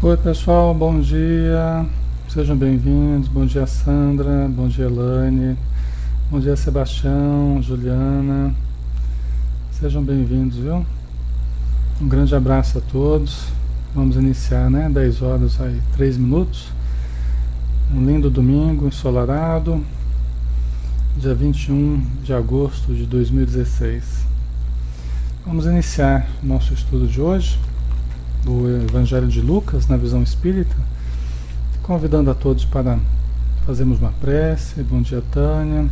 Oi pessoal, bom dia, sejam bem-vindos. Bom dia Sandra, bom dia Elaine, bom dia Sebastião, Juliana, sejam bem-vindos, viu? Um grande abraço a todos. Vamos iniciar, né? 10 horas aí, 3 minutos. Um lindo domingo ensolarado, dia 21 de agosto de 2016. Vamos iniciar nosso estudo de hoje do Evangelho de Lucas, na visão espírita, convidando a todos para fazermos uma prece. Bom dia, Tânia.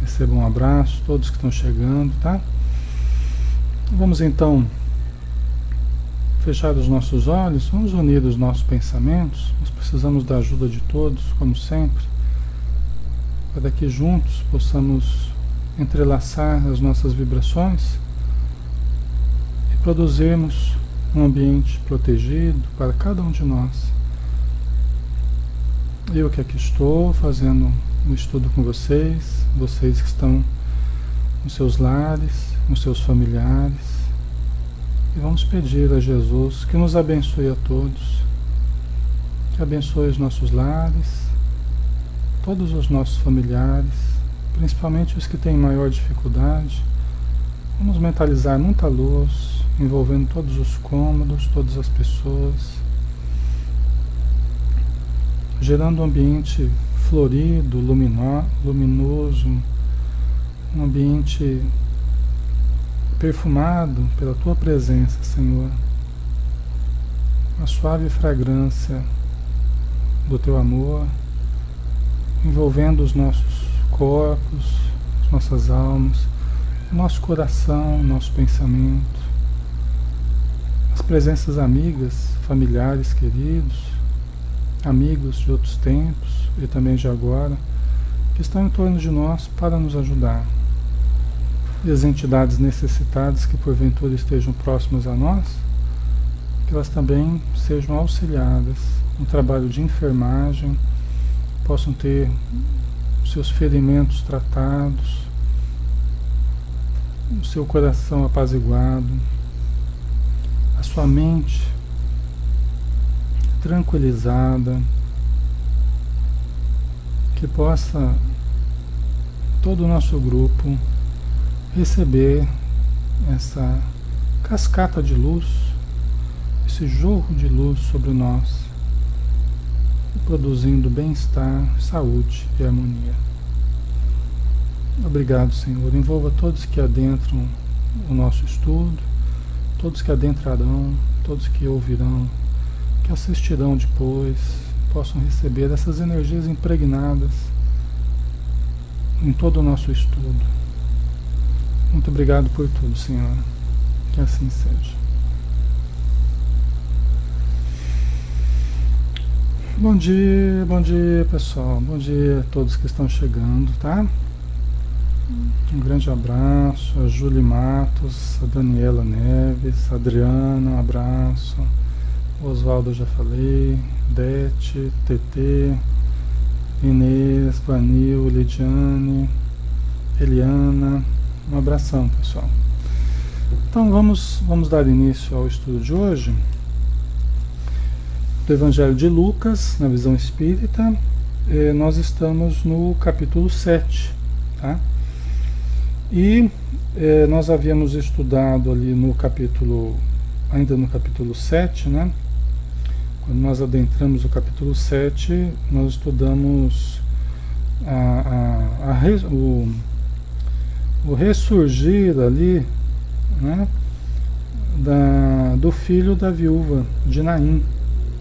Recebam um abraço, todos que estão chegando, tá? Vamos então fechar os nossos olhos, vamos unir os nossos pensamentos. Nós precisamos da ajuda de todos, como sempre, para que juntos possamos entrelaçar as nossas vibrações produzirmos um ambiente protegido para cada um de nós. Eu que aqui estou fazendo um estudo com vocês, vocês que estão nos seus lares, nos seus familiares, e vamos pedir a Jesus que nos abençoe a todos, que abençoe os nossos lares, todos os nossos familiares, principalmente os que têm maior dificuldade. Vamos mentalizar muita luz, envolvendo todos os cômodos, todas as pessoas, gerando um ambiente florido, luminoso, um ambiente perfumado pela Tua presença, Senhor. Uma suave fragrância do Teu amor, envolvendo os nossos corpos, as nossas almas, o nosso coração, o nosso pensamento. As presenças amigas, familiares, queridos, amigos de outros tempos e também de agora, que estão em torno de nós para nos ajudar. E as entidades necessitadas que porventura estejam próximas a nós, que elas também sejam auxiliadas no trabalho de enfermagem, possam ter seus ferimentos tratados, o seu coração apaziguado, a sua mente tranquilizada, que possa todo o nosso grupo receber essa cascata de luz, esse jorro de luz sobre nós, produzindo bem-estar, saúde e harmonia. Obrigado, Senhor. Envolva todos que adentram o nosso estudo, todos que adentrarão, todos que ouvirão, que assistirão depois, possam receber essas energias impregnadas em todo o nosso estudo. Muito obrigado por tudo, Senhor. Que assim seja. Bom dia, pessoal. Bom dia a todos que estão chegando, tá? Um grande abraço a Julie Matos, a Daniela Neves, a Adriana, um abraço. O Oswaldo, eu já falei. Dete, TT, Inês, Vanil, Lidiane, Eliana. Um abração, pessoal. Então vamos dar início ao estudo de hoje do Evangelho de Lucas, na visão espírita. Nós estamos no capítulo 7, tá? E nós havíamos estudado ali ainda no capítulo 7, né? Quando nós adentramos o capítulo 7, nós estudamos o ressurgir ali, né? Do filho da viúva de Naim,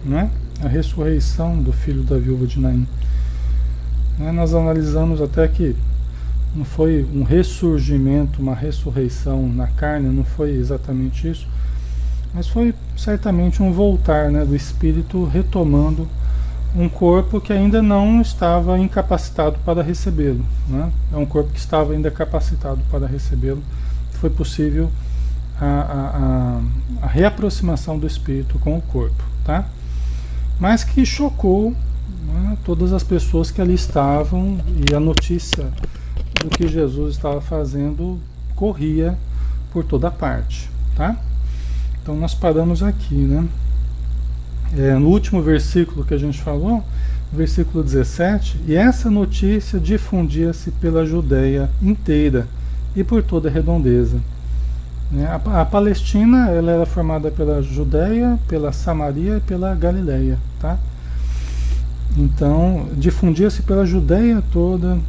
né? A ressurreição do filho da viúva de Naim. Nós analisamos até que não foi um ressurgimento, uma ressurreição na carne, não foi exatamente isso, mas foi certamente um voltar, né, do espírito retomando um corpo que ainda não estava incapacitado para recebê-lo, né? É um corpo que estava ainda capacitado para recebê-lo. Foi possível a reaproximação do espírito com o corpo, tá? Mas que chocou, né, todas as pessoas que ali estavam, e a notícia do que Jesus estava fazendo corria por toda parte, tá? Então nós paramos aqui, né? No último versículo que a gente falou, versículo 17, e essa notícia difundia-se pela Judéia inteira e por toda a redondeza. A Palestina, ela era formada pela Judéia, pela Samaria e pela Galileia, tá? Então, difundia-se pela Judéia toda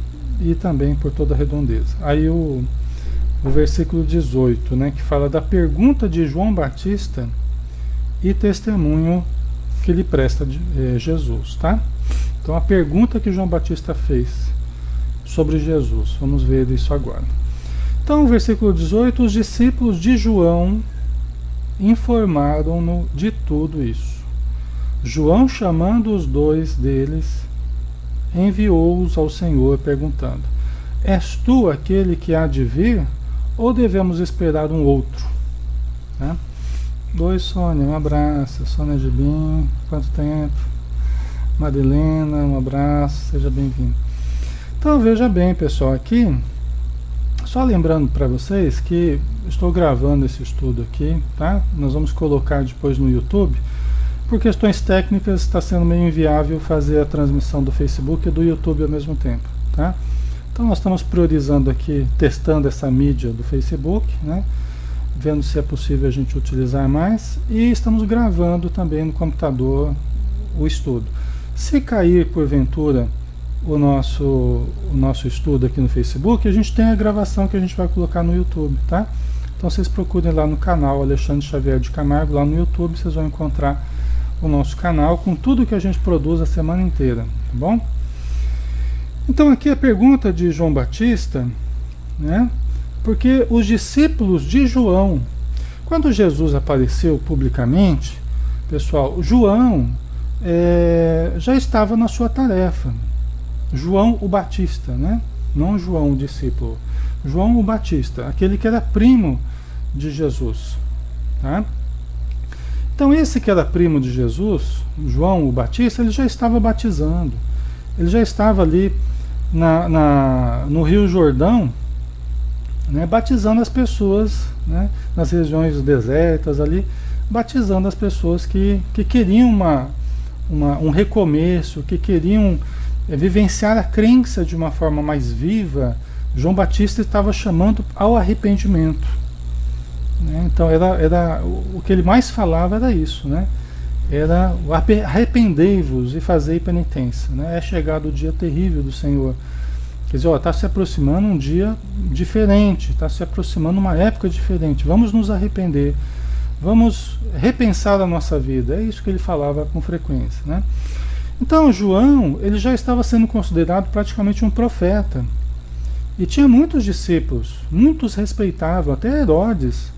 e também por toda a redondeza. Aí o versículo 18, né, que fala da pergunta de João Batista e testemunho que lhe presta Jesus, tá? Então, a pergunta que João Batista fez sobre Jesus, vamos ver isso agora. Então, versículo 18, os discípulos de João informaram-no de tudo isso. João, chamando os dois deles, enviou-os ao Senhor, perguntando: és tu aquele que há de vir, ou devemos esperar um outro? Né? Oi, Sônia, um abraço. Sônia Gibim, quanto tempo? Marilena, um abraço, seja bem-vindo. Então, veja bem, pessoal, aqui, só lembrando para vocês que estou gravando esse estudo aqui, tá? Nós vamos colocar depois no YouTube. Por questões técnicas, está sendo meio inviável fazer a transmissão do Facebook e do YouTube ao mesmo tempo, tá? Então, nós estamos priorizando aqui, testando essa mídia do Facebook, né? Vendo se é possível a gente utilizar mais. E estamos gravando também no computador o estudo. Se cair, porventura, o nosso estudo aqui no Facebook, a gente tem a gravação que a gente vai colocar no YouTube, tá? Então, vocês procurem lá no canal Alexandre Xavier de Camargo, lá no YouTube, vocês vão encontrar o nosso canal com tudo que a gente produz a semana inteira, tá bom? Então aqui a pergunta de João Batista, né? Porque os discípulos de João, quando Jesus apareceu publicamente, pessoal, João já estava na sua tarefa. João o Batista, né? Não João o discípulo, João o Batista, aquele que era primo de Jesus, tá? Então esse que era primo de Jesus, João o Batista, ele já estava batizando. Ele já estava ali no Rio Jordão, né, batizando as pessoas, né, nas regiões desertas ali, batizando as pessoas que queriam um recomeço, que queriam vivenciar a crença de uma forma mais viva. João Batista estava chamando ao arrependimento. Então era o que ele mais falava era isso, né? Era arrependei-vos e fazei penitência, né? É chegado o dia terrível do Senhor. Quer dizer, está se aproximando um dia diferente, está se aproximando uma época diferente. Vamos nos arrepender, vamos repensar a nossa vida. É isso que ele falava com frequência, né? Então João, ele já estava sendo considerado praticamente um profeta. E tinha muitos discípulos, muitos respeitavam, até Herodes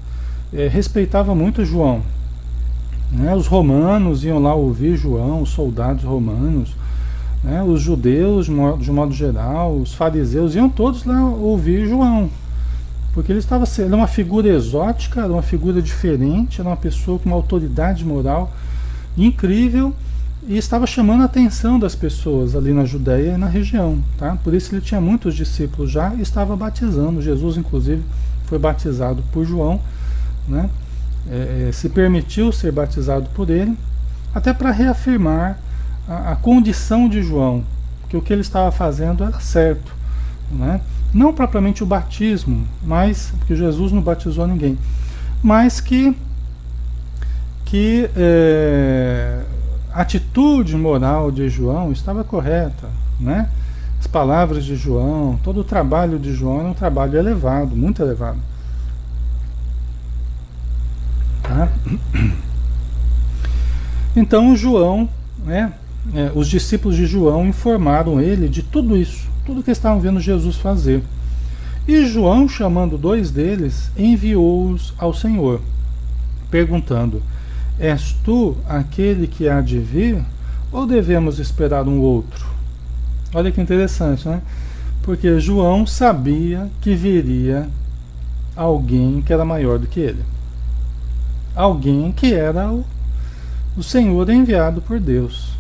respeitava muito João, né? Os romanos iam lá ouvir João, os soldados romanos, né? Os judeus de modo geral, os fariseus iam todos lá ouvir João, porque ele estava sendo uma figura exótica, era uma figura diferente, era uma pessoa com uma autoridade moral incrível e estava chamando a atenção das pessoas ali na Judéia e na região, tá? Por isso ele tinha muitos discípulos já e estava batizando. Jesus, inclusive, foi batizado por João, né? Se permitiu ser batizado por ele, até para reafirmar a condição de João, que o que ele estava fazendo era certo, né? Não propriamente o batismo, mas porque Jesus não batizou ninguém, mas que a atitude moral de João estava correta, né? As palavras de João, todo o trabalho de João era um trabalho elevado, muito elevado. Tá? Então João, né, os discípulos de João informaram ele de tudo isso, tudo que estavam vendo Jesus fazer. E João, chamando dois deles, enviou-os ao Senhor, perguntando: és tu aquele que há de vir, ou devemos esperar um outro? Olha que interessante, né? Porque João sabia que viria alguém que era maior do que ele. Alguém que era o Senhor enviado por Deus,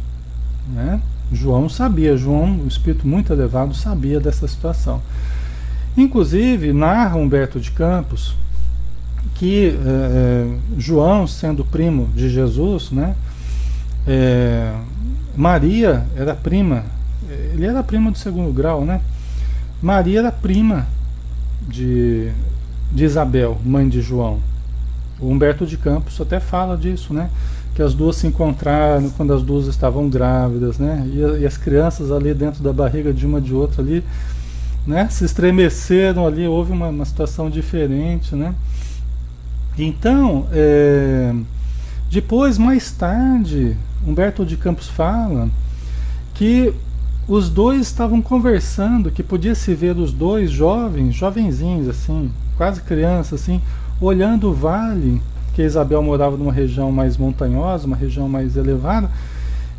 né? João sabia, um espírito muito elevado, sabia dessa situação. Inclusive, narra Humberto de Campos que João, sendo primo de Jesus, né, Maria era prima, ele era primo de segundo grau, né? Maria era prima de Isabel, mãe de João. O Humberto de Campos até fala disso, né? Que as duas se encontraram quando as duas estavam grávidas, né? E as crianças ali dentro da barriga de uma de outra ali, né? Se estremeceram ali, houve uma situação diferente, né? Então, depois, mais tarde, Humberto de Campos fala que os dois estavam conversando, que podia se ver os dois jovenzinhos assim, quase crianças assim, olhando o vale, que Isabel morava numa região mais montanhosa, uma região mais elevada,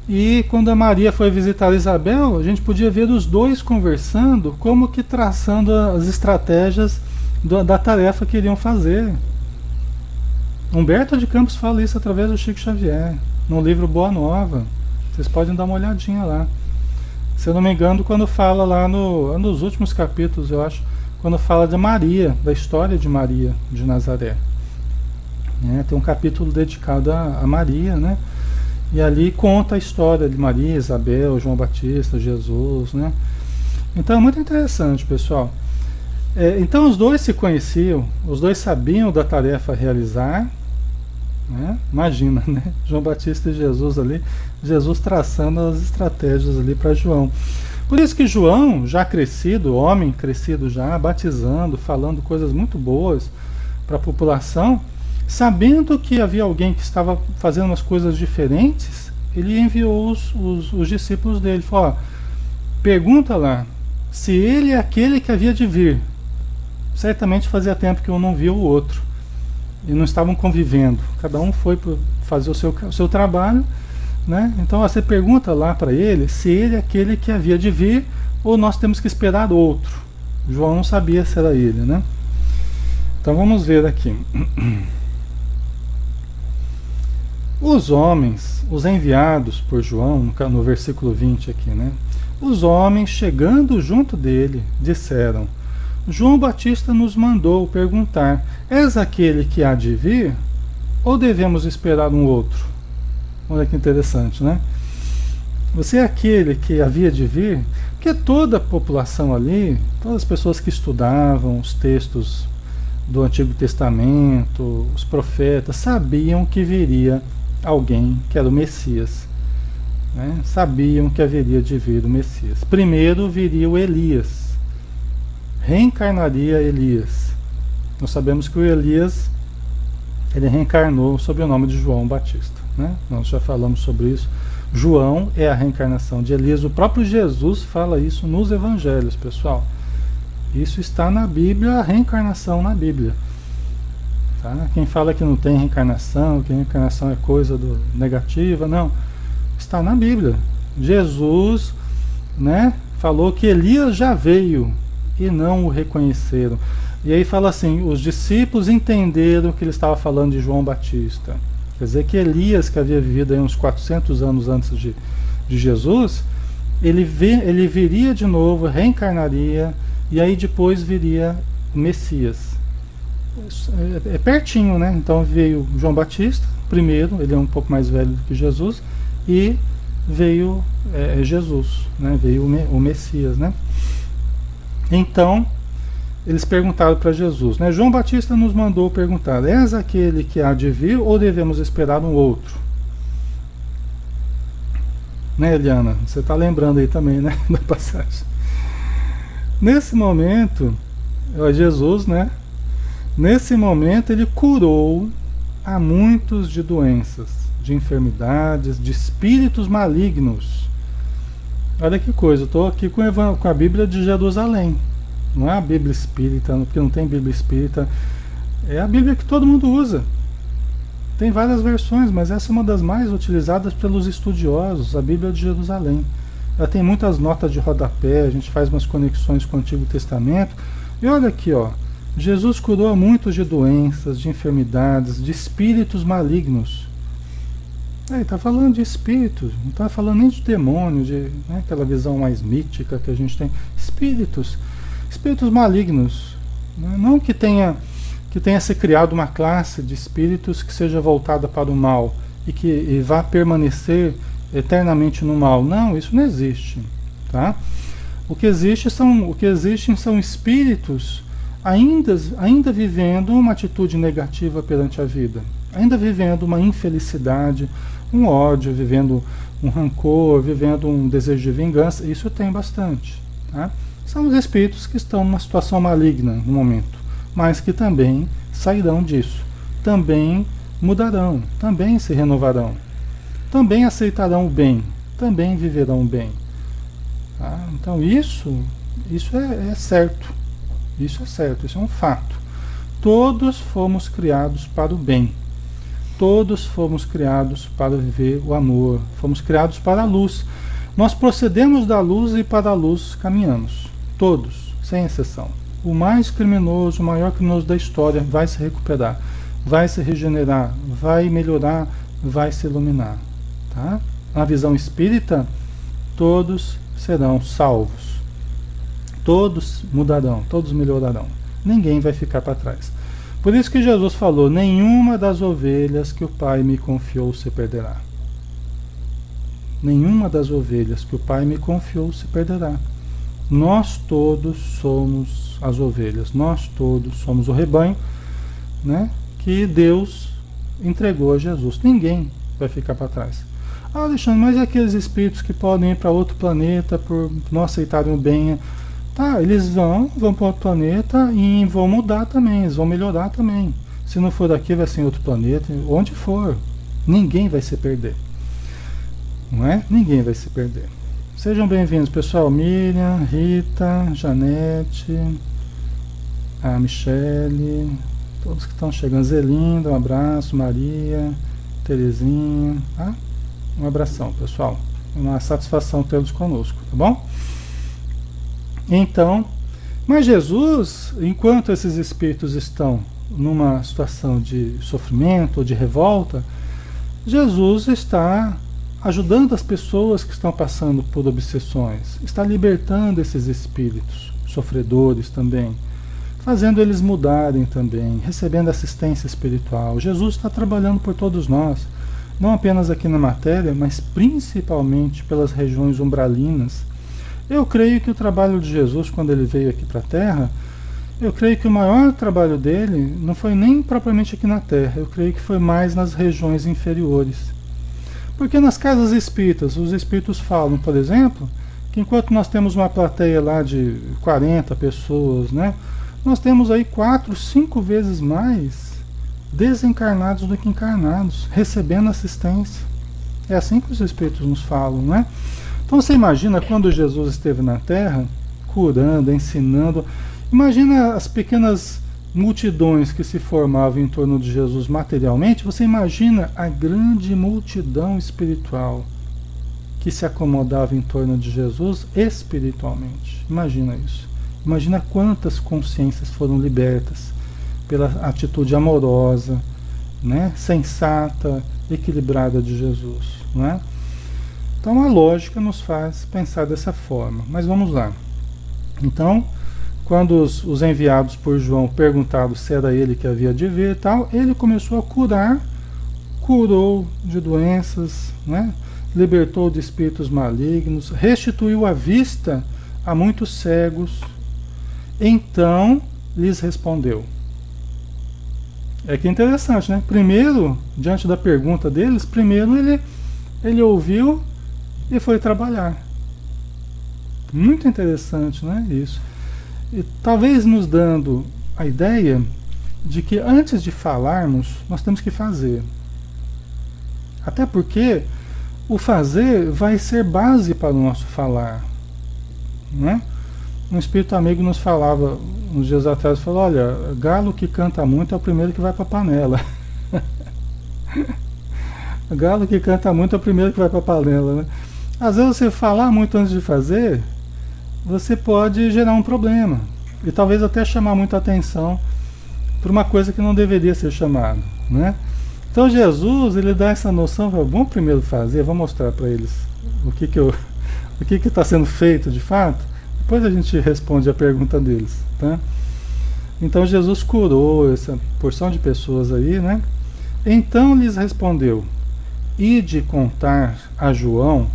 e quando a Maria foi visitar Isabel, a gente podia ver os dois conversando, como que traçando as estratégias da tarefa que iriam fazer. Humberto de Campos fala isso através do Chico Xavier, no livro Boa Nova. Vocês podem dar uma olhadinha lá. Se eu não me engano, quando fala lá nos últimos capítulos, eu acho, quando fala de Maria, da história de Maria de Nazaré. Tem um capítulo dedicado a Maria, né? E ali conta a história de Maria, Isabel, João Batista, Jesus, né? Então é muito interessante, pessoal. Então os dois se conheciam, os dois sabiam da tarefa a realizar, né? Imagina, né? João Batista e Jesus ali, Jesus traçando as estratégias ali para João. Por isso que João, já crescido, homem crescido já, batizando, falando coisas muito boas para a população, sabendo que havia alguém que estava fazendo umas coisas diferentes, ele enviou os discípulos dele. Falou: pergunta lá se ele é aquele que havia de vir. Certamente fazia tempo que um não viu o outro e não estavam convivendo, cada um foi fazer o seu trabalho, né? Então você pergunta lá para ele se ele é aquele que havia de vir ou nós temos que esperar outro. João não sabia se era ele, né? Então vamos ver aqui. Os homens, os enviados por João, no versículo 20 aqui, né? Os homens, chegando junto dele, disseram: João Batista nos mandou perguntar: és aquele que há de vir? Ou devemos esperar um outro? Olha que interessante, né? Você é aquele que havia de vir? Porque toda a população ali, todas as pessoas que estudavam os textos do Antigo Testamento, os profetas, sabiam que viria alguém que era o Messias, né? Sabiam que haveria de vir o Messias. Primeiro viria o Elias. Reencarnaria Elias. Nós sabemos que o Elias, ele reencarnou sob o nome de João Batista, né? Nós já falamos sobre isso. João é a reencarnação de Elias. O próprio Jesus fala isso nos evangelhos, pessoal. Isso está na Bíblia, a reencarnação na Bíblia. Tá? Quem fala que não tem reencarnação, que reencarnação é coisa negativa, não. Está na Bíblia. Jesus, né, falou que Elias já veio e não o reconheceram. E aí fala assim: os discípulos entenderam que ele estava falando de João Batista. Quer dizer que Elias, que havia vivido aí uns 400 anos antes de Jesus, ele viria de novo, reencarnaria, e aí depois viria o Messias. É pertinho, né? Então veio João Batista primeiro, ele é um pouco mais velho do que Jesus, e veio Jesus, né? Veio o Messias, né? Então eles perguntaram para Jesus, né? João Batista nos mandou perguntar: és aquele que há de vir ou devemos esperar um outro? Né, Eliana? Você está lembrando aí também, né, da passagem. Nesse momento, Jesus, né? Nesse momento ele curou a muitos de doenças, de enfermidades, de espíritos malignos. Olha que coisa, eu estou aqui com a Bíblia de Jerusalém. Não é a Bíblia espírita, porque não tem Bíblia espírita. É a Bíblia que todo mundo usa. Tem várias versões, mas essa é uma das mais utilizadas pelos estudiosos, a Bíblia de Jerusalém. Ela tem muitas notas de rodapé, a gente faz umas conexões com o Antigo Testamento. E olha aqui, ó. Jesus curou a muitos de doenças, de enfermidades, de espíritos malignos. Ele está falando de espíritos, não está falando nem de demônio, né, aquela visão mais mítica que a gente tem. Espíritos malignos. Né? Não que tenha que tenha se criado uma classe de espíritos que seja voltada para o mal e vá permanecer eternamente no mal. Não, isso não existe, tá? O que existem são espíritos ainda vivendo uma atitude negativa perante a vida, ainda vivendo uma infelicidade, um ódio, vivendo um rancor, vivendo um desejo de vingança. Isso tem bastante, tá? São os espíritos que estão numa situação maligna no momento, mas que também sairão disso, também mudarão, também se renovarão, também aceitarão o bem, também viverão bem. Tá? Então isso é certo, isso é um fato. Todos fomos criados para o bem, todos fomos criados para viver o amor, fomos criados para a luz. Nós procedemos da luz e para a luz caminhamos, todos, sem exceção. O mais criminoso, o maior criminoso da história vai se recuperar, vai se regenerar, vai melhorar, vai se iluminar. Tá? Na visão espírita, todos serão salvos, todos mudarão, todos melhorarão, ninguém vai ficar para trás. Por isso que Jesus falou: nenhuma das ovelhas que o Pai me confiou se perderá. Nenhuma das ovelhas que o Pai me confiou se perderá. Nós todos somos as ovelhas, nós todos somos o rebanho, né, que Deus entregou a Jesus. Ninguém vai ficar para trás. Ah, Alexandre, mas e aqueles espíritos que podem ir para outro planeta por não aceitarem o bem? Tá, eles vão para outro planeta e vão mudar também, eles vão melhorar também. Se não for daqui, vai ser em outro planeta, onde for. Ninguém vai se perder. Não é? Ninguém vai se perder. Sejam bem-vindos, pessoal. Miriam, Rita, Janete, a Michele, todos que estão chegando. Zelinda, um abraço. Maria, Terezinha, tá? Um abração, pessoal. Uma satisfação tê-los conosco, tá bom? Então, mas Jesus, enquanto esses espíritos estão numa situação de sofrimento ou de revolta, Jesus está ajudando as pessoas que estão passando por obsessões, está libertando esses espíritos sofredores também, fazendo eles mudarem também, recebendo assistência espiritual. Jesus está trabalhando por todos nós, não apenas aqui na matéria, mas principalmente pelas regiões umbralinas. Eu creio que o trabalho de Jesus, quando ele veio aqui para a Terra, eu creio que o maior trabalho dele não foi nem propriamente aqui na Terra, eu creio que foi mais nas regiões inferiores. Porque nas casas espíritas, os espíritos falam, por exemplo, que enquanto nós temos uma plateia lá de 40 pessoas, né, nós temos aí 4, 5 vezes mais desencarnados do que encarnados, recebendo assistência. É assim que os espíritos nos falam, né? Então você imagina quando Jesus esteve na Terra, curando, ensinando, imagina as pequenas multidões que se formavam em torno de Jesus materialmente, você imagina a grande multidão espiritual que se acomodava em torno de Jesus espiritualmente. Imagina isso. Imagina quantas consciências foram libertas pela atitude amorosa, né, sensata, equilibrada de Jesus, não é? Então a lógica nos faz pensar dessa forma. Mas vamos lá. Então, quando os enviados por João perguntaram se era ele que havia de vir e tal, ele começou a curar, curou de doenças, né? Libertou de espíritos malignos, restituiu a vista a muitos cegos. Então lhes respondeu. É que é interessante, né? Primeiro, diante da pergunta deles, primeiro ele ouviu e foi trabalhar. Muito interessante, né? Isso. E talvez nos dando a ideia de que antes de falarmos, nós temos que fazer. Até porque o fazer vai ser base para o nosso falar, né? Um espírito amigo nos falava uns dias atrás, falou: olha, galo que canta muito é o primeiro que vai para a panela. Galo que canta muito é o primeiro que vai para a panela, né? Às vezes você falar muito antes de fazer, você pode gerar um problema e talvez até chamar muita atenção para uma coisa que não deveria ser chamada, né? Então Jesus, ele dá essa noção, vamos primeiro fazer, vamos mostrar para eles o que está sendo feito de fato, depois a gente responde a pergunta deles, tá? Então Jesus curou essa porção de pessoas aí, né? Então lhes respondeu: ide contar a João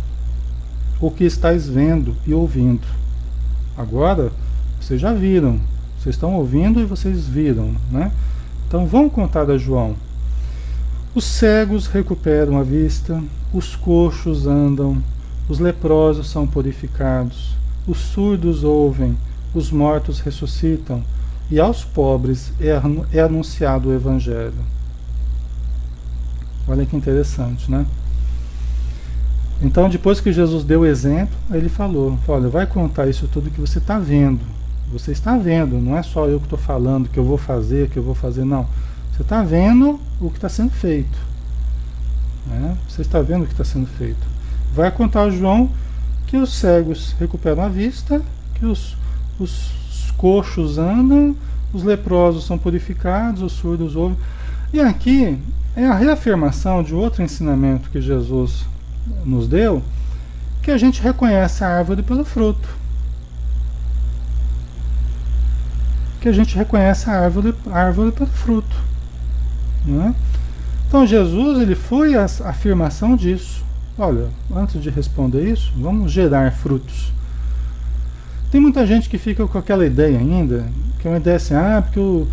o que estáis vendo e ouvindo. Agora, vocês já viram, vocês estão ouvindo e vocês viram, né? Então vão contar a João. Os cegos recuperam a vista, os coxos andam, os leprosos são purificados, os surdos ouvem, os mortos ressuscitam, e aos pobres é anunciado o Evangelho. Olha que interessante, né? Então, depois que Jesus deu o exemplo, ele falou: olha, vai contar isso tudo que você está vendo. Você está vendo, não é só eu que estou falando que eu vou fazer, não. Você está vendo o que está sendo feito. Né? Você está vendo o que está sendo feito. Vai contar ao João que os cegos recuperam a vista, que os coxos andam, os leprosos são purificados, os surdos ouvem. E aqui é a reafirmação de outro ensinamento que Jesus nos deu, que a gente reconhece a árvore pelo fruto. Que a gente reconhece a árvore pelo fruto. Né? Então Jesus, ele foi a afirmação disso. Olha, antes de responder isso, vamos gerar frutos. Tem muita gente que fica com aquela ideia ainda, que é uma ideia assim, porque o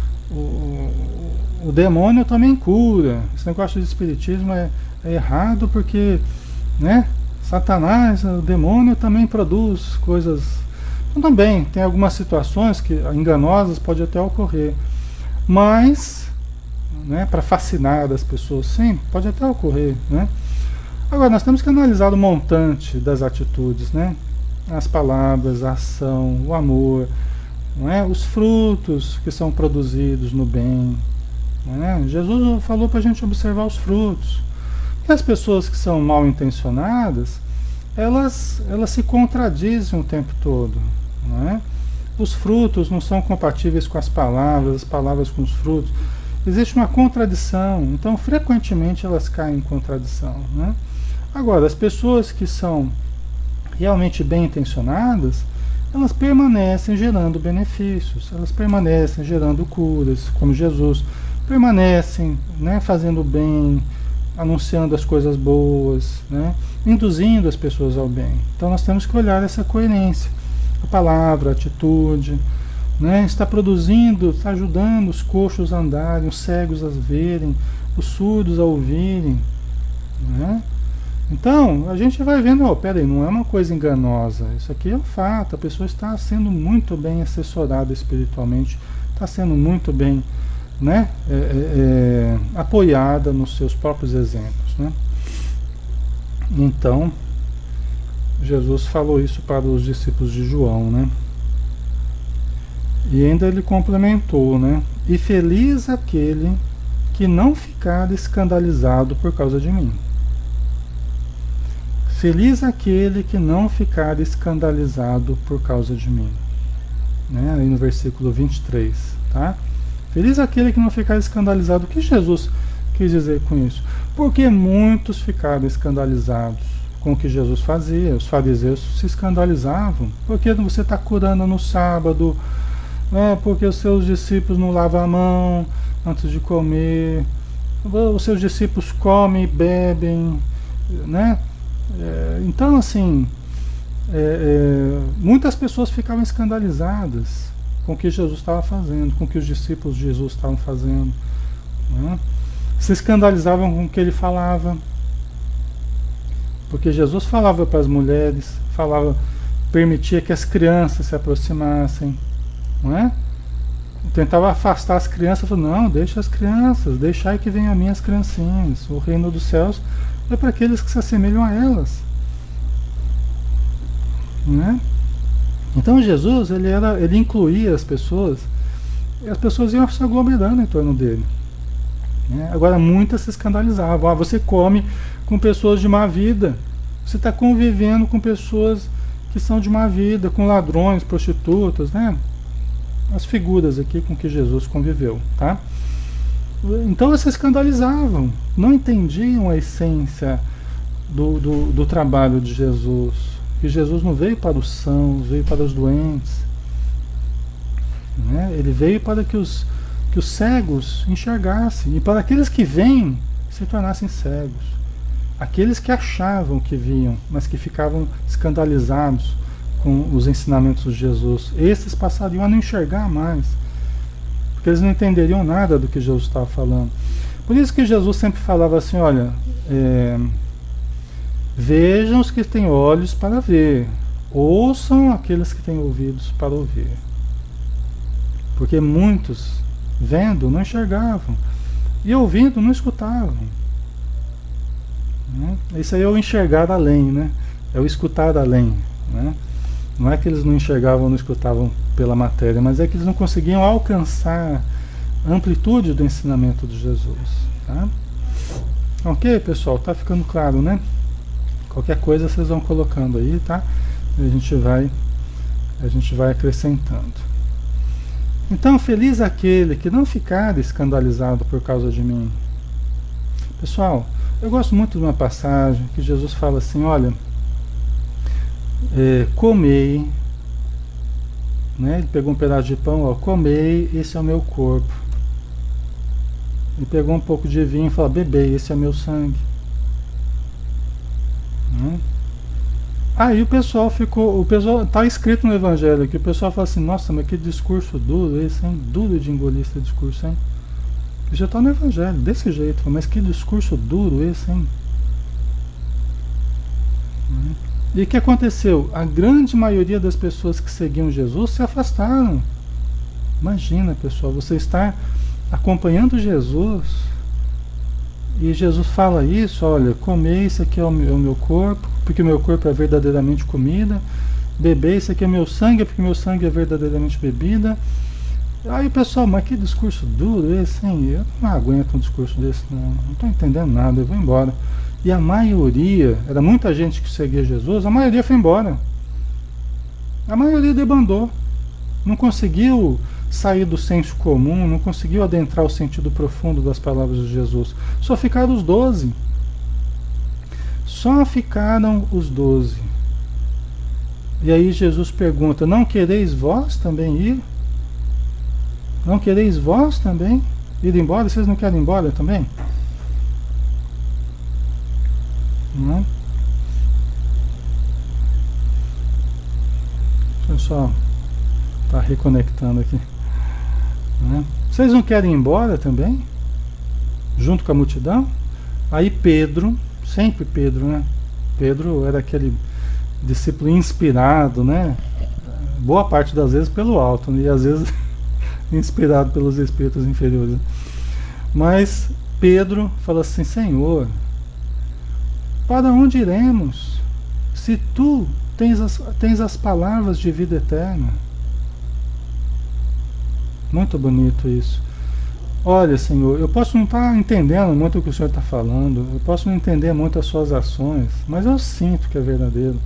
demônio também cura. Esse negócio de espiritismo é errado porque, né, Satanás, o demônio também produz coisas. Então, também tem algumas situações que enganosas pode até ocorrer, mas, né, para fascinar as pessoas, sim, pode até ocorrer, né? Agora nós temos que analisar o montante das atitudes, né? As palavras, a ação, o amor, não é? Os frutos que são produzidos no bem. Não é? Jesus falou para a gente observar os frutos. E as pessoas que são mal intencionadas, elas se contradizem o tempo todo. Não é? Os frutos não são compatíveis com as palavras com os frutos. Existe uma contradição, então frequentemente elas caem em contradição. Né? Agora, as pessoas que são realmente bem intencionadas, elas permanecem gerando benefícios, elas permanecem gerando curas, como Jesus, permanecem, né, fazendo bem, anunciando as coisas boas, né, induzindo as pessoas ao bem. Então nós temos que olhar essa coerência, a palavra, a atitude, né, está produzindo, está ajudando os coxos a andarem, os cegos a verem, os surdos a ouvirem, né? Então, a gente vai vendo, peraí, não é uma coisa enganosa, isso aqui é um fato, a pessoa está sendo muito bem assessorada espiritualmente, está sendo muito bem, né, apoiada nos seus próprios exemplos, né? Então, Jesus falou isso para os discípulos de João, né? E ainda ele complementou, né? E feliz aquele que não ficar escandalizado por causa de mim. Feliz aquele que não ficar escandalizado por causa de mim. Né? Aí no versículo 23, tá? Feliz aquele que não ficar escandalizado. O que Jesus quis dizer com isso? Porque muitos ficaram escandalizados com o que Jesus fazia. Os fariseus se escandalizavam. Por que você está curando no sábado? Porque os seus discípulos não lavam a mão antes de comer. Os seus discípulos comem e bebem, né? Então, assim, muitas pessoas ficavam escandalizadas com o que Jesus estava fazendo, com o que os discípulos de Jesus estavam fazendo, né? Se escandalizavam com o que ele falava, porque Jesus falava para as mulheres, permitia que as crianças se aproximassem, não é? Tentava afastar as crianças, falou, não, deixa as crianças, deixai que venham a mim as criancinhas, o reino dos céus é para aqueles que se assemelham a elas, né? Então Jesus, ele incluía as pessoas, e as pessoas iam se aglomerando em torno dele, né? Agora muitas se escandalizavam. Você come com pessoas de má vida, você está convivendo com pessoas que são de má vida, com ladrões, prostitutas, né? As figuras aqui com que Jesus conviveu, tá? Então eles se escandalizavam, não entendiam a essência do trabalho de Jesus. Que Jesus não veio para os sãos, veio para os doentes. né? Ele veio para que os cegos enxergassem, e para aqueles que veem se tornassem cegos. Aqueles que achavam que viam, mas que ficavam escandalizados com os ensinamentos de Jesus, esses passariam a não enxergar mais, porque eles não entenderiam nada do que Jesus estava falando. Por isso que Jesus sempre falava assim, olha, vejam os que têm olhos para ver, ouçam aqueles que têm ouvidos para ouvir. Porque muitos, vendo, não enxergavam, e ouvindo, não escutavam. Né? Isso aí é o enxergar além, né? É o escutar além, né? Não é que eles não enxergavam, não escutavam pela matéria, mas é que eles não conseguiam alcançar a amplitude do ensinamento de Jesus. Tá? Ok, pessoal? Tá ficando claro, né? Qualquer coisa vocês vão colocando aí, tá? E a gente vai acrescentando. Então, feliz aquele que não ficar escandalizado por causa de mim. Pessoal, eu gosto muito de uma passagem que Jesus fala assim, olha, comei, né? Ele pegou um pedaço de pão, ó, comei, esse é o meu corpo. Ele pegou um pouco de vinho e falou, bebei, esse é o meu sangue. Né? Aí o pessoal tá escrito no Evangelho aqui, o pessoal fala assim, nossa, mas que discurso duro esse, hein? Duro de engolir esse discurso, hein? Já está no Evangelho, desse jeito, mas que discurso duro esse, hein? E o que aconteceu? A grande maioria das pessoas que seguiam Jesus se afastaram. Imagina, pessoal, você está acompanhando Jesus e Jesus fala isso, olha, comer, isso aqui é o meu corpo, porque o meu corpo é verdadeiramente comida, beber, isso aqui é meu sangue, porque o meu sangue é verdadeiramente bebida. Aí o pessoal, mas que discurso duro esse, hein? Eu não aguento um discurso desse, não estou entendendo nada, eu vou embora. E a maioria, era muita gente que seguia Jesus, a maioria foi embora. A maioria debandou. Não conseguiu sair do senso comum, não conseguiu adentrar o sentido profundo das palavras de Jesus. Só ficaram os 12. Só ficaram os 12. E aí Jesus pergunta, não quereis vós também ir? Não quereis vós também ir embora? Vocês não querem ir embora também? Não? Deixa eu só estar reconectando aqui. Né? Vocês não querem ir embora também? Junto com a multidão? Aí Pedro, sempre Pedro, né? Pedro era aquele discípulo inspirado, né? Boa parte das vezes pelo alto, né? E às vezes inspirado pelos espíritos inferiores. Mas Pedro fala assim, Senhor, para onde iremos, se tu tens as palavras de vida eterna? Muito bonito isso. Olha, Senhor, eu posso não estar entendendo muito o que o Senhor está falando, eu posso não entender muito as suas ações, mas eu sinto que é verdadeiro.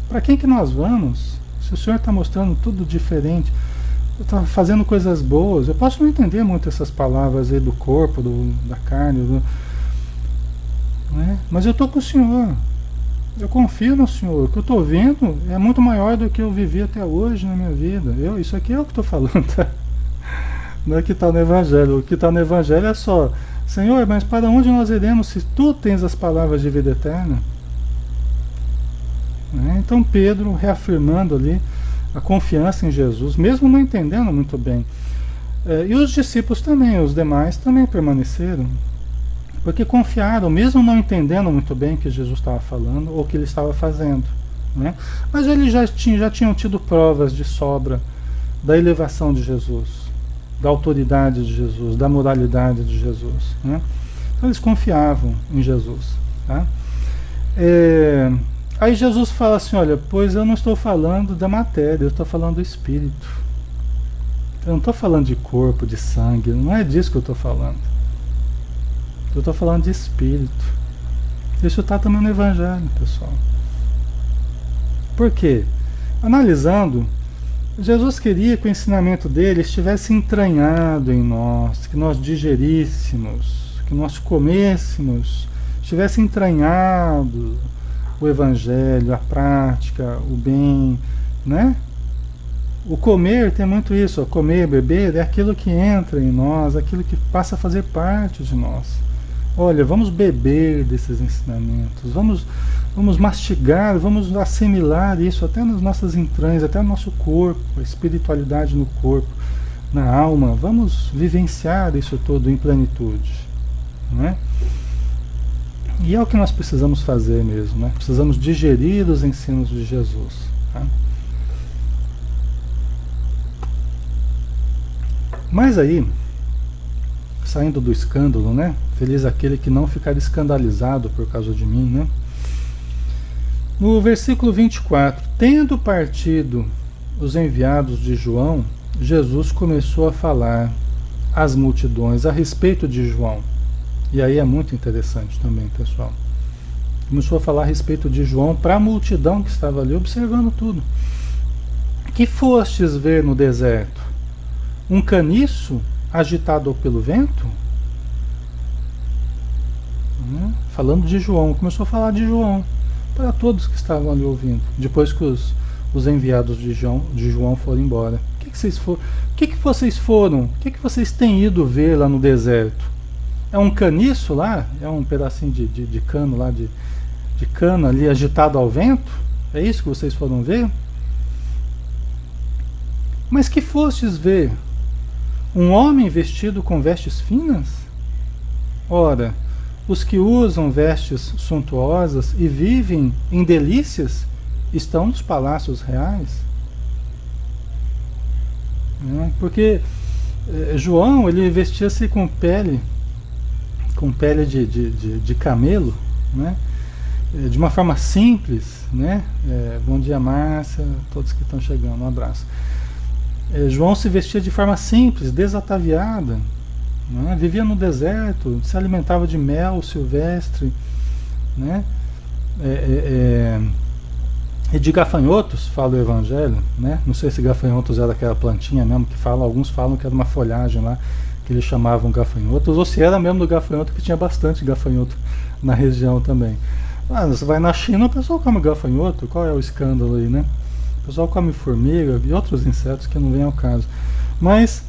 Para quem que nós vamos? Se o Senhor está mostrando tudo diferente, está fazendo coisas boas, eu posso não entender muito essas palavras aí do corpo, da carne, né? Mas eu estou com o Senhor, eu confio no Senhor, o que eu estou vendo é muito maior do que eu vivi até hoje na minha vida. Isso aqui é o que estou falando, tá? Não é que está no Evangelho, o que está no Evangelho é só, Senhor, mas para onde nós iremos se tu tens as palavras de vida eterna? Né? Então Pedro reafirmando ali a confiança em Jesus, mesmo não entendendo muito bem. E os discípulos também, os demais também permaneceram, porque confiaram, mesmo não entendendo muito bem o que Jesus estava falando ou o que ele estava fazendo. Né? Mas eles já tinham tido provas de sobra da elevação de Jesus, da autoridade de Jesus, da moralidade de Jesus. Né? Então eles confiavam em Jesus. Tá? Aí Jesus fala assim, olha, pois eu não estou falando da matéria, eu estou falando do espírito. Eu não estou falando de corpo, de sangue, não é disso que eu estou falando. Eu estou falando de espírito. Isso está também no Evangelho, pessoal. Por quê? Analisando, Jesus queria que o ensinamento dele estivesse entranhado em nós, que nós digeríssemos, que nós comêssemos, estivesse entranhado o Evangelho, a prática, o bem, né? O comer tem muito isso, ó, comer, beber, é aquilo que entra em nós, aquilo que passa a fazer parte de nós. Olha, vamos beber desses ensinamentos, vamos mastigar, vamos assimilar isso até nas nossas entranhas, até no nosso corpo, a espiritualidade no corpo, na alma. Vamos vivenciar isso tudo em plenitude, não é? E é o que nós precisamos fazer mesmo, né? Precisamos digerir os ensinos de Jesus. Tá? Mas aí, saindo do escândalo, né? Feliz aquele que não ficar escandalizado por causa de mim, né? No versículo 24, tendo partido os enviados de João, Jesus começou a falar às multidões a respeito de João. E aí é muito interessante também, pessoal. Começou a falar a respeito de João para a multidão que estava ali observando tudo. Que fostes ver no deserto? Um caniço agitado pelo vento? Falando de João, começou a falar de João para todos que estavam ali ouvindo, depois que os enviados de João foram embora. O que vocês foram? O que vocês têm ido ver lá no deserto? É um caniço lá? É um pedacinho de cano lá, de cana ali agitado ao vento? É isso que vocês foram ver? Mas que fostes ver? Um homem vestido com vestes finas? Ora, os que usam vestes suntuosas e vivem em delícias estão nos palácios reais. Porque João, ele vestia-se com pele de camelo, né? De uma forma simples, né? Bom dia, Márcia, todos que estão chegando, um abraço. João se vestia de forma simples, desataviada, né? Vivia no deserto, se alimentava de mel silvestre, né? E de gafanhotos, fala o Evangelho, né? Não sei se gafanhotos era aquela plantinha mesmo que fala, alguns falam que era uma folhagem lá, que eles chamavam gafanhotos, ou se era mesmo do gafanhoto, que tinha bastante gafanhoto na região também. Você vai na China, o pessoal come gafanhoto, qual é o escândalo aí, né? O pessoal come formiga e outros insetos que não vem ao caso. Mas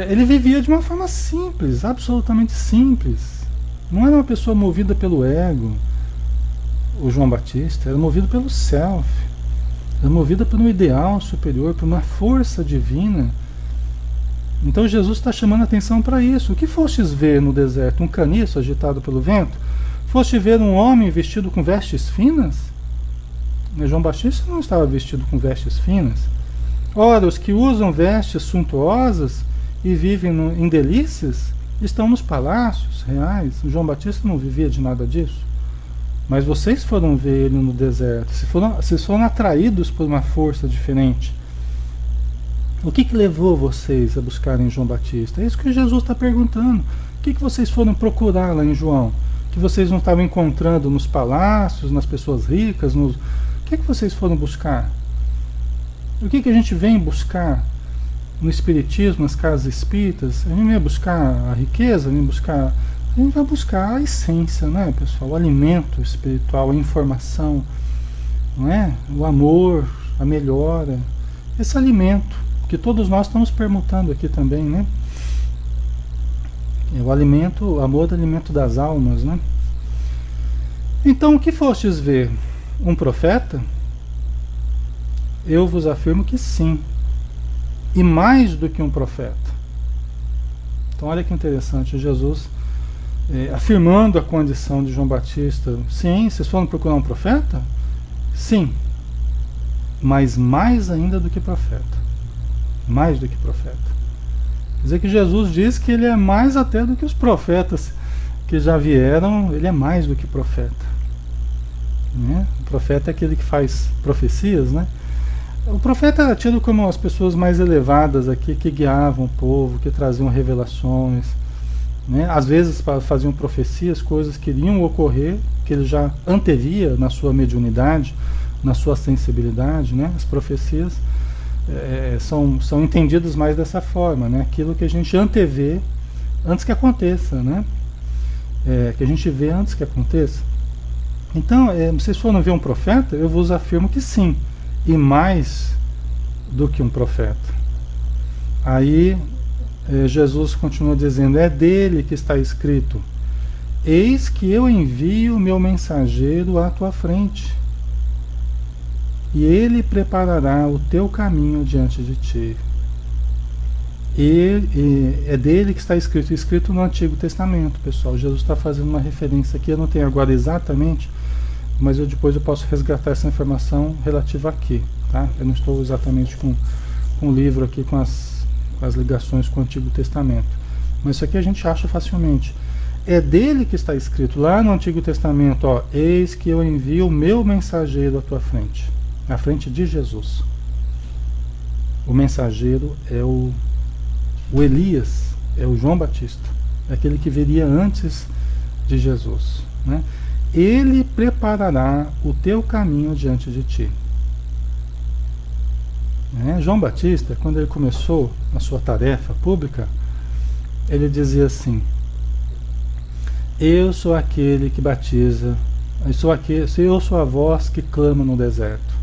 ele vivia de uma forma simples, absolutamente simples. Não era uma pessoa movida pelo ego, o João Batista, era movido pelo self, era movido por um ideal superior, por uma força divina. Então Jesus está chamando a atenção para isso. O que fostes ver no deserto? Um caniço agitado pelo vento? Foste ver um homem vestido com vestes finas? João Batista não estava vestido com vestes finas. Ora, os que usam vestes suntuosas e vivem em delícias estão nos palácios reais. João Batista não vivia de nada disso. Mas vocês foram ver ele no deserto. Vocês foram atraídos por uma força diferente. O que levou vocês a buscarem João Batista? É isso que Jesus está perguntando. O que vocês foram procurar lá em João? Que vocês não estavam encontrando nos palácios, nas pessoas ricas? O que vocês foram buscar? O que a gente vem buscar no Espiritismo, nas casas espíritas? A gente vem buscar a riqueza, a gente vai buscar a essência, né, pessoal? O alimento espiritual, a informação, não é? O amor, a melhora. Esse alimento que todos nós estamos permutando aqui também, né? O alimento, o amor do alimento das almas, né? Então, o que fostes ver? Um profeta? Eu vos afirmo que sim. E mais do que um profeta. Então, olha que interessante, Jesus afirmando a condição de João Batista. Sim, vocês foram procurar um profeta? Sim. Mas mais ainda do que profeta. Mais do que profeta. Quer dizer que Jesus diz que ele é mais até do que os profetas que já vieram, ele é mais do que profeta. Né? O profeta é aquele que faz profecias, né? O profeta era tido como as pessoas mais elevadas aqui, que guiavam o povo, que traziam revelações, né? Às vezes faziam profecias, coisas que iriam ocorrer, que ele já antevia na sua mediunidade, na sua sensibilidade, né? As profecias são entendidas mais dessa forma, né? Aquilo que a gente antevê antes que aconteça, né? Que a gente vê antes que aconteça. Então, vocês foram ver um profeta? Eu vos afirmo que sim. E mais do que um profeta. Aí Jesus continua dizendo, é dele que está escrito, eis que eu envio o meu mensageiro à tua frente, e ele preparará o teu caminho diante de ti. E é dele que está escrito no Antigo Testamento, pessoal. Jesus está fazendo uma referência aqui, eu não tenho agora exatamente, mas depois eu posso resgatar essa informação relativa aqui, tá? Eu não estou exatamente com o livro aqui, com as ligações com o Antigo Testamento, mas isso aqui a gente acha facilmente. É dele que está escrito lá no Antigo Testamento, ó, eis que eu envio o meu mensageiro à tua frente, à frente de Jesus. O mensageiro é o Elias, é o João Batista, é aquele que viria antes de Jesus, né? Ele preparará o teu caminho diante de ti. João Batista, quando ele começou a sua tarefa pública, ele dizia assim, eu sou aquele que batiza, eu sou a voz que clama no deserto,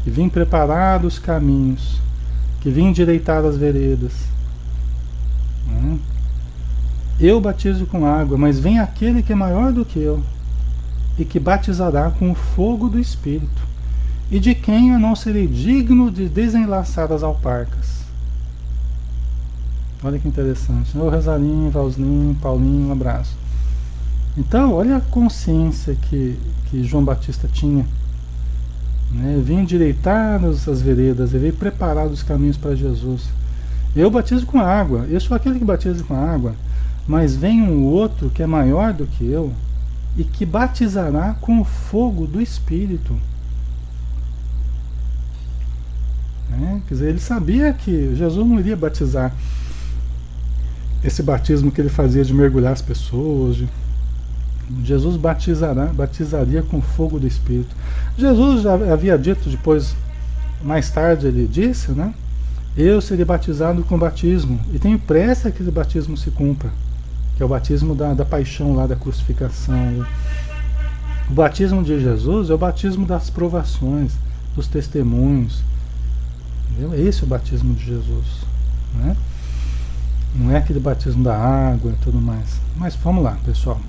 que vim preparar os caminhos, que vim endireitar as veredas, eu batizo com água, mas vem aquele que é maior do que eu e que batizará com o fogo do Espírito, e de quem eu não serei digno de desenlaçar as alparcas. Olha que interessante. Ô Rosalinho, Valzinho, Paulinho, um abraço. Então, olha a consciência que João Batista tinha. Ele vinha endireitar as veredas, ele veio preparar os caminhos para Jesus. Eu batizo com água, eu sou aquele que batiza com água, mas vem um outro que é maior do que eu e que batizará com o fogo do Espírito. Quer dizer, ele sabia que Jesus não iria batizar esse batismo que ele fazia de mergulhar as pessoas. Jesus batizaria com o fogo do Espírito. Jesus já havia dito depois, mais tarde ele disse, eu serei batizado com batismo, e tenho pressa que esse batismo se cumpra, que é o batismo da paixão lá, da crucificação. O batismo de Jesus é o batismo das provações, dos testemunhos. Esse é o batismo de Jesus, Não é aquele batismo da água e tudo mais. Mas vamos lá, pessoal.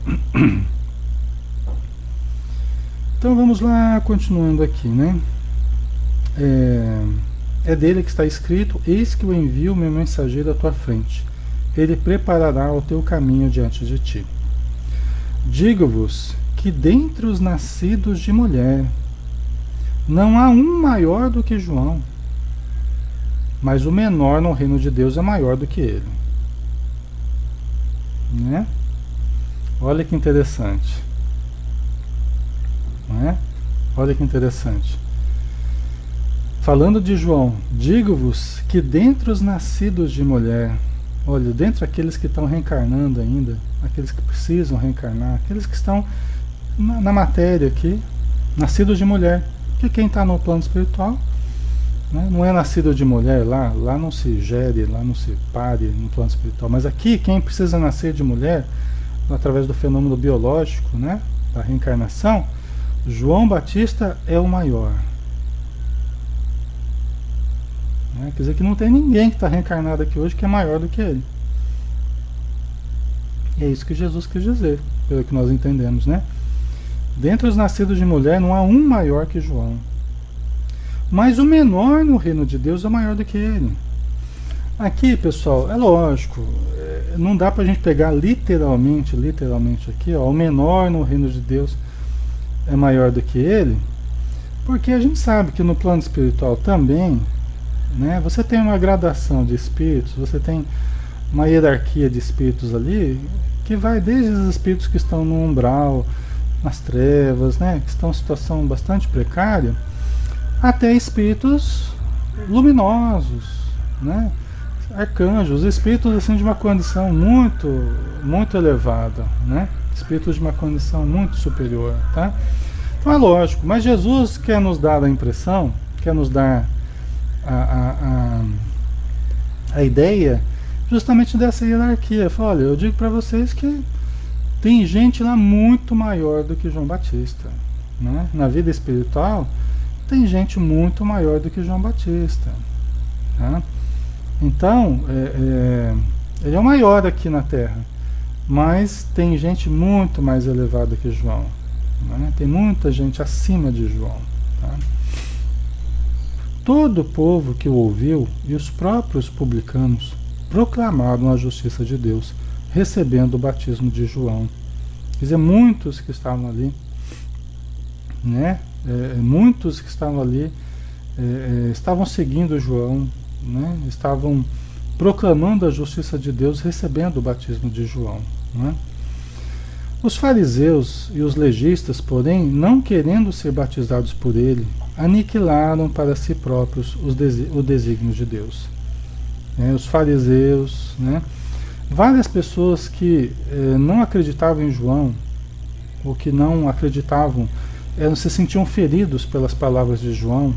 Então vamos lá, continuando aqui, É dele que está escrito, eis que eu envio o meu mensageiro à tua frente. Ele preparará o teu caminho diante de ti. Digo-vos que dentre os nascidos de mulher não há um maior do que João, mas o menor no reino de Deus é maior do que ele. Olha que interessante. Olha que interessante. Falando de João, digo-vos que dentre os nascidos de mulher, olha, dentre aqueles que estão reencarnando ainda, aqueles que precisam reencarnar, aqueles que estão na matéria aqui, nascidos de mulher, que quem está no plano espiritual não é nascido de mulher, lá não se gere, lá não se pare no plano espiritual, mas aqui quem precisa nascer de mulher, através do fenômeno biológico, da reencarnação, João Batista é o maior. Quer dizer que não tem ninguém que está reencarnado aqui hoje que é maior do que ele. E é isso que Jesus quis dizer, pelo que nós entendemos, Dentre os nascidos de mulher não há um maior que João. Mas o menor no reino de Deus é maior do que ele. Aqui, pessoal, é lógico, não dá para a gente pegar literalmente aqui, o menor no reino de Deus é maior do que ele, porque a gente sabe que no plano espiritual também, você tem uma gradação de espíritos, você tem uma hierarquia de espíritos ali, que vai desde os espíritos que estão no umbral, nas trevas, que estão em situação bastante precária, até espíritos luminosos, arcanjos, espíritos assim de uma condição muito, muito elevada, espíritos de uma condição muito superior, tá? Então é lógico, mas Jesus quer nos dar a impressão, quer nos dar a ideia justamente dessa hierarquia. Fala, olha, eu digo para vocês que tem gente lá muito maior do que João Batista, Na vida espiritual tem gente muito maior do que João Batista. Tá? Então, ele é o maior aqui na Terra, mas tem gente muito mais elevada que João. Né? Tem muita gente acima de João. Tá? Todo o povo que o ouviu e os próprios publicanos proclamaram a justiça de Deus, recebendo o batismo de João. Quer dizer, muitos que estavam ali, né? Muitos que estavam ali estavam seguindo João, né? Estavam proclamando a justiça de Deus, recebendo o batismo de João. Né? Os fariseus e os legistas, porém, não querendo ser batizados por ele, aniquilaram para si próprios o desígnio de Deus. Os fariseus, né? Várias pessoas que não acreditavam em João, ou que não acreditavam, se sentiam feridos pelas palavras de João.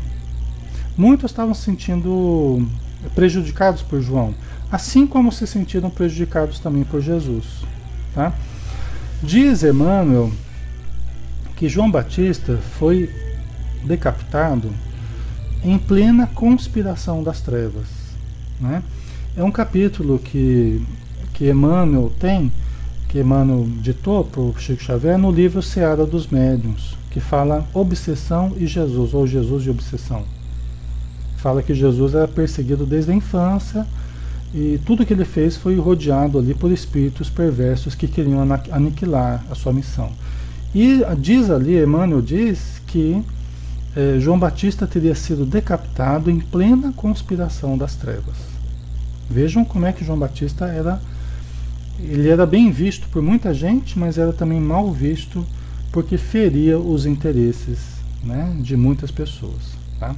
Muitos estavam se sentindo prejudicados por João, assim como se sentiram prejudicados também por Jesus. Tá? Diz Emmanuel que João Batista foi decapitado em plena conspiração das trevas. Né? É um capítulo que Emmanuel tem, que Emmanuel ditou para o Chico Xavier no livro Seara dos Médiuns, que fala Obsessão e Jesus, ou Jesus e Obsessão. Fala que Jesus era perseguido desde a infância e tudo que ele fez foi rodeado ali por espíritos perversos que queriam aniquilar a sua missão. E diz ali, Emmanuel diz que João Batista teria sido decapitado em plena conspiração das trevas. Vejam como é que João Batista ele era bem visto por muita gente, mas era também mal visto porque feria os interesses, né, de muitas pessoas. Tá?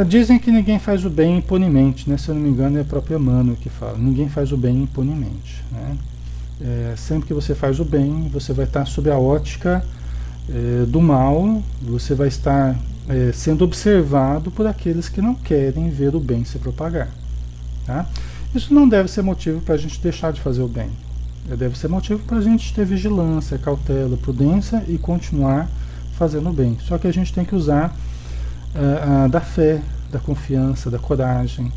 Dizem que ninguém faz o bem impunemente, né? Se eu não me engano é o próprio Emmanuel que fala, ninguém faz o bem impunemente. Né? Sempre que você faz o bem, você vai estar sob a ótica do mal, você vai estar sendo observado por aqueles que não querem ver o bem se propagar. Tá? Isso não deve ser motivo para a gente deixar de fazer o bem. Deve ser motivo para a gente ter vigilância, cautela, prudência e continuar fazendo o bem. Só que a gente tem que usar da fé, da confiança, da coragem,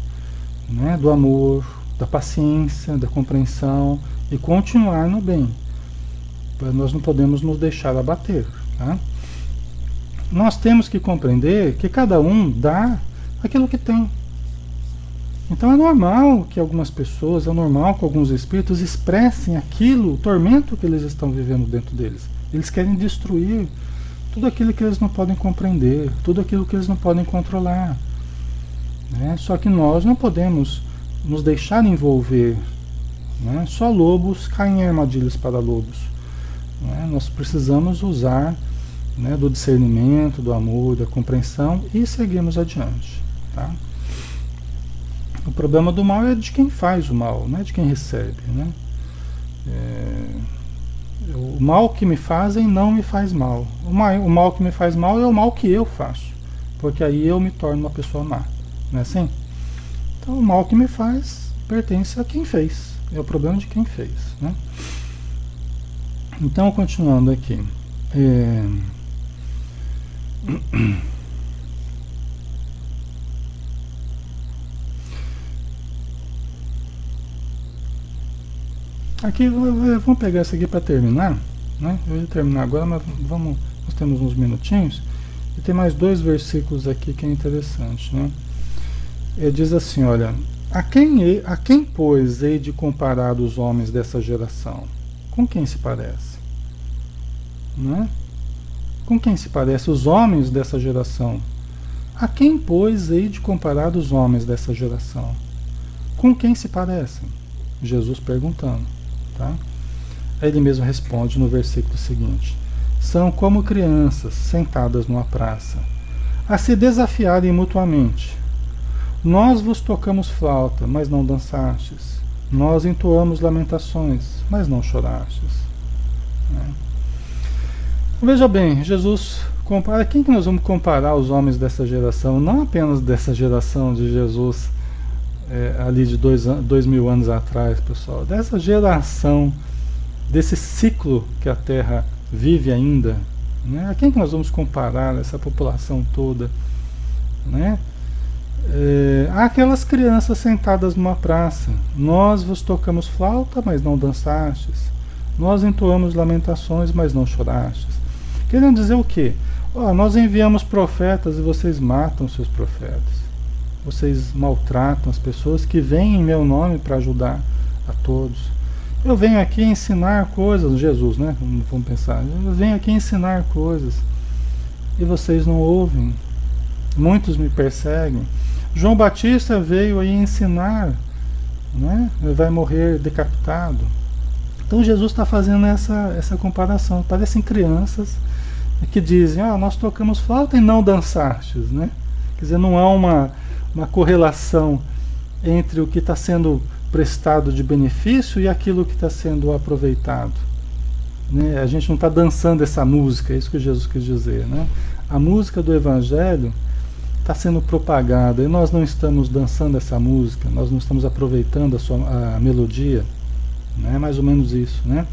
né? Do amor, da paciência, da compreensão e continuar no bem. Nós não podemos nos deixar abater. Tá? Nós temos que compreender que cada um dá aquilo que tem. Então é normal que algumas pessoas, é normal que alguns espíritos expressem aquilo, o tormento que eles estão vivendo dentro deles. Eles querem destruir tudo aquilo que eles não podem compreender, tudo aquilo que eles não podem controlar. Né? Só que nós não podemos nos deixar envolver. Né? Só lobos caem em armadilhas para lobos. Né? Nós precisamos usar, né, do discernimento, do amor, da compreensão e seguirmos adiante. Tá? O problema do mal é de quem faz o mal, não é de quem recebe. Né? O mal que me fazem não me faz mal. O mal que me faz mal é o mal que eu faço, porque aí eu me torno uma pessoa má. Não é assim? Então o mal que me faz pertence a quem fez. É o problema de quem fez. Né? Então, continuando aqui. Aqui, vamos pegar isso aqui para terminar. Né? Eu ia terminar agora, mas nós temos uns minutinhos. E tem mais 2 versículos aqui que é interessante. Né? Diz assim, olha, a quem, pois, hei de comparar os homens dessa geração? Com quem se parece? Né? Com quem se parece os homens dessa geração? A quem, pois, hei de comparar os homens dessa geração? Com quem se parecem? Jesus perguntando. Tá? Aí ele mesmo responde no versículo seguinte: são como crianças sentadas numa praça, a se desafiarem mutuamente. Nós vos tocamos flauta, mas não dançastes. Nós entoamos lamentações, mas não chorastes. Né? Veja bem, Jesus compara. Quem que nós vamos comparar os homens dessa geração? Não apenas dessa geração de Jesus, ali de 2000 anos atrás, pessoal. Dessa geração, desse ciclo que a Terra vive ainda, Né? A quem que nós vamos comparar essa população toda? Né? Há aquelas crianças sentadas numa praça. Nós vos tocamos flauta, mas não dançastes. Nós entoamos lamentações, mas não chorastes. Querendo dizer o quê? Nós enviamos profetas e vocês matam seus profetas. Vocês maltratam as pessoas que vêm em meu nome para ajudar a todos. Eu venho aqui ensinar coisas, Jesus, né? Vamos pensar. Eu venho aqui ensinar coisas e vocês não ouvem. Muitos me perseguem. João Batista veio aí ensinar, né? Ele vai morrer decapitado. Então Jesus está fazendo essa comparação. Parecem crianças que dizem, nós tocamos flauta e não dançastes, né? Quer dizer, não há uma correlação entre o que está sendo prestado de benefício e aquilo que está sendo aproveitado. Né? A gente não está dançando essa música, é isso que Jesus quis dizer. Né? A música do Evangelho está sendo propagada e nós não estamos dançando essa música, nós não estamos aproveitando a melodia. Né? Mais ou menos isso. Né?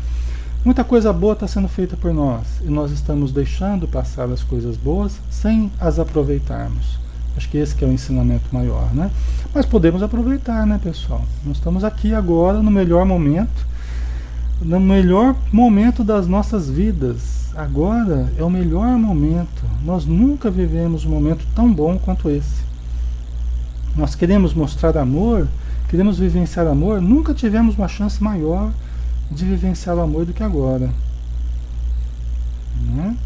Muita coisa boa está sendo feita por nós e nós estamos deixando passar as coisas boas sem as aproveitarmos. Acho que esse que é o ensinamento maior, né? Mas podemos aproveitar, né, pessoal? Nós estamos aqui agora no melhor momento das nossas vidas. Agora é o melhor momento. Nós nunca vivemos um momento tão bom quanto esse. Nós queremos mostrar amor, queremos vivenciar amor, nunca tivemos uma chance maior de vivenciar o amor do que agora. Né?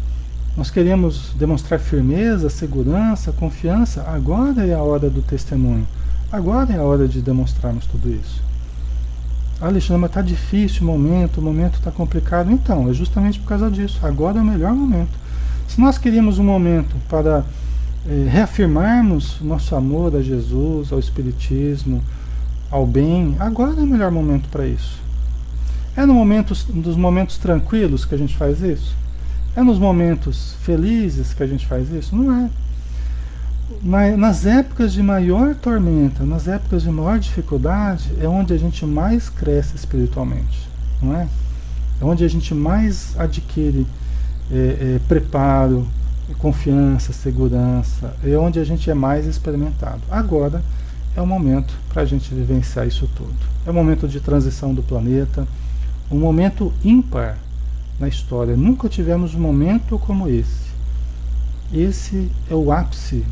Nós queremos demonstrar firmeza, segurança, confiança. Agora é a hora do testemunho. Agora é a hora de demonstrarmos tudo isso. Alexandre, mas está difícil o momento está complicado. Então, é justamente por causa disso. Agora é o melhor momento. Se nós queríamos um momento para reafirmarmos nosso amor a Jesus, ao Espiritismo, ao bem, agora é o melhor momento para isso. É nos momentos tranquilos que a gente faz isso? É nos momentos felizes que a gente faz isso? Não é. Nas épocas de maior tormenta, nas épocas de maior dificuldade, é onde a gente mais cresce espiritualmente. Não é? É onde a gente mais adquire preparo, confiança, segurança. É onde a gente é mais experimentado. Agora é o momento para a gente vivenciar isso tudo. É o momento de transição do planeta, um momento ímpar na história. Nunca tivemos um momento como esse. Esse é o ápice,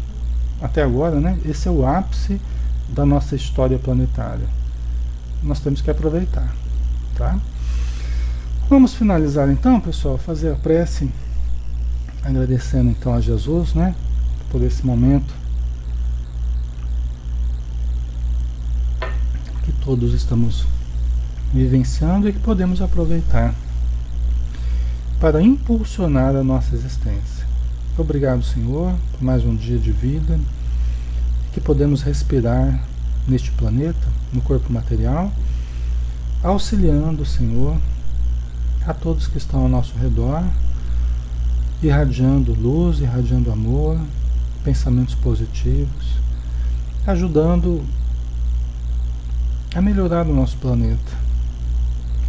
até agora, né? Esse é o ápice da nossa história planetária. Nós temos que aproveitar, tá? Vamos finalizar então, pessoal, fazer a prece, agradecendo então a Jesus, né? Por esse momento que todos estamos vivenciando e que podemos aproveitar para impulsionar a nossa existência. Obrigado, Senhor, por mais um dia de vida, que podemos respirar neste planeta, no corpo material, auxiliando, Senhor, a todos que estão ao nosso redor, irradiando luz, irradiando amor, pensamentos positivos, ajudando a melhorar o nosso planeta,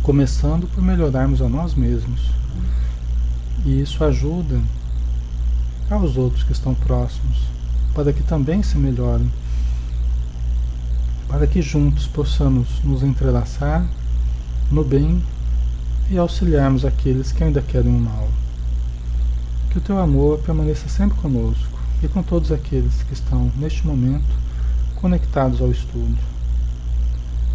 começando por melhorarmos a nós mesmos. E isso ajuda aos outros que estão próximos, para que também se melhorem, para que juntos possamos nos entrelaçar no bem e auxiliarmos aqueles que ainda querem o mal. Que o teu amor permaneça sempre conosco e com todos aqueles que estão neste momento conectados ao estudo.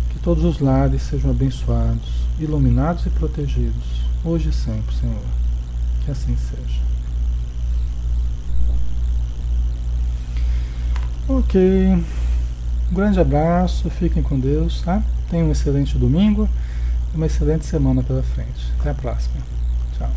Que todos os lares sejam abençoados, iluminados e protegidos, hoje e sempre, Senhor. Que assim seja. Ok. Um grande abraço, fiquem com Deus, tá? Tenham um excelente domingo e uma excelente semana pela frente. Até a próxima. Tchau.